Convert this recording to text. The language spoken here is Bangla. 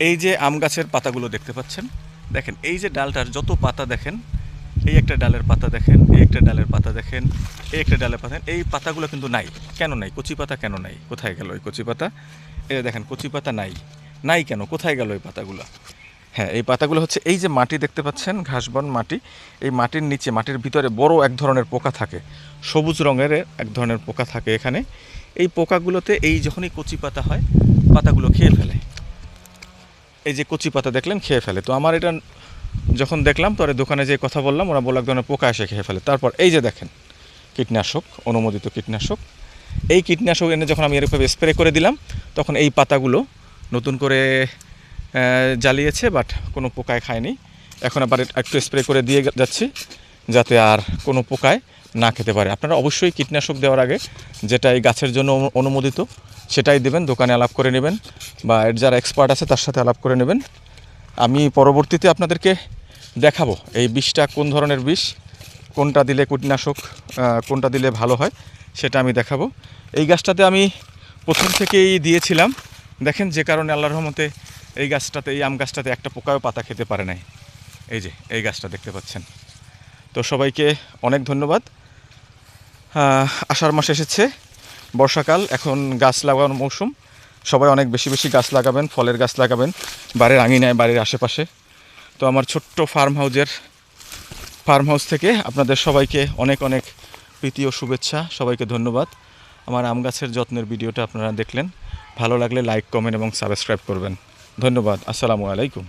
এই যে আম গাছের পাতাগুলো দেখতে পাচ্ছেন, দেখেন এই যে ডালটার যত পাতা দেখেন, এই একটা ডালের পাতা দেখেন, এই একটা ডালের পাতা দেখেন, এই একটা ডালের পাতা, এই পাতাগুলো কিন্তু নাই। কেন নাই? কচি পাতা কেন নাই? কোথায় গেল এই কচি পাতা? এই দেখেন কচি পাতা নাই। নাই কেন? কোথায় গেল এই পাতাগুলো? হ্যাঁ, এই পাতাগুলো হচ্ছে এই যে মাটি দেখতে পাচ্ছেন, ঘাসবন মাটি, এই মাটির নিচে, মাটির ভিতরে বড় এক ধরনের পোকা থাকে, সবুজ রঙের এক ধরনের পোকা থাকে এখানে। এই পোকাগুলোতে এই যখনই কচি পাতা হয়, পাতাগুলো খেয়ে ফেলে। এই যে কচি পাতা দেখলেন, খেয়ে ফেলে। তো আমার এটা যখন দেখলাম, তো দোকানে যে কথা বললাম, ওরা বলল এক ধরনের পোকা এসে খেয়ে ফেলে। তারপর এই যে দেখেন কীটনাশক, অনুমোদিত কীটনাশক, এই কীটনাশক এনে যখন আমি এরকমভাবে স্প্রে করে দিলাম, তখন এই পাতাগুলো নতুন করে জ্বালিয়েছে, বাট কোনো পোকায় খায়নি। এখন আবার একটু স্প্রে করে দিয়ে যাচ্ছি, যাতে আর কোনো পোকায় না খেতে পারে। আপনারা অবশ্যই কীটনাশক দেওয়ার আগে যেটা এই গাছের জন্য অনুমোদিত সেটাই দেবেন, দোকানে আলাপ করে নেবেন, বা এর যারা এক্সপার্ট আছে তার সাথে আলাপ করে নেবেন। আমি পরবর্তীতে আপনাদেরকে দেখাবো এই বিষটা কোন ধরনের বিষ, কোনটা দিলে কীটনাশক, কোনটা দিলে ভালো হয়, সেটা আমি দেখাবো। এই গাছটাতে আমি প্রথম থেকেই দিয়েছিলাম, দেখেন যে কারণে আল্লাহর রহমতে এই গাছটাতে, এই আম গাছটাতে একটা পোকাও পাতা খেতে পারে নাই। এই যে এই গাছটা দেখতে পাচ্ছেন। তো সবাইকে অনেক ধন্যবাদ। আষাঢ় মাস এসেছে, বর্ষাকাল, এখন গাছ লাগানোর মৌসুম। সবাই অনেক বেশি বেশি গাছ লাগাবেন, ফলের গাছ লাগাবেন বাড়ির আঙিনায়, বাড়ির আশেপাশে। তো আমার ছোট্ট ফার্ম হাউস থেকে আপনাদের সবাইকে অনেক অনেক প্রীতি ও শুভেচ্ছা, সবাইকে ধন্যবাদ। আমার আম গাছের যত্নের ভিডিওটা আপনারা দেখলেন, ভালো লাগলে লাইক, কমেন্ট এবং সাবস্ক্রাইব করবেন। ধন্যবাদ। আসসালামু আলাইকুম।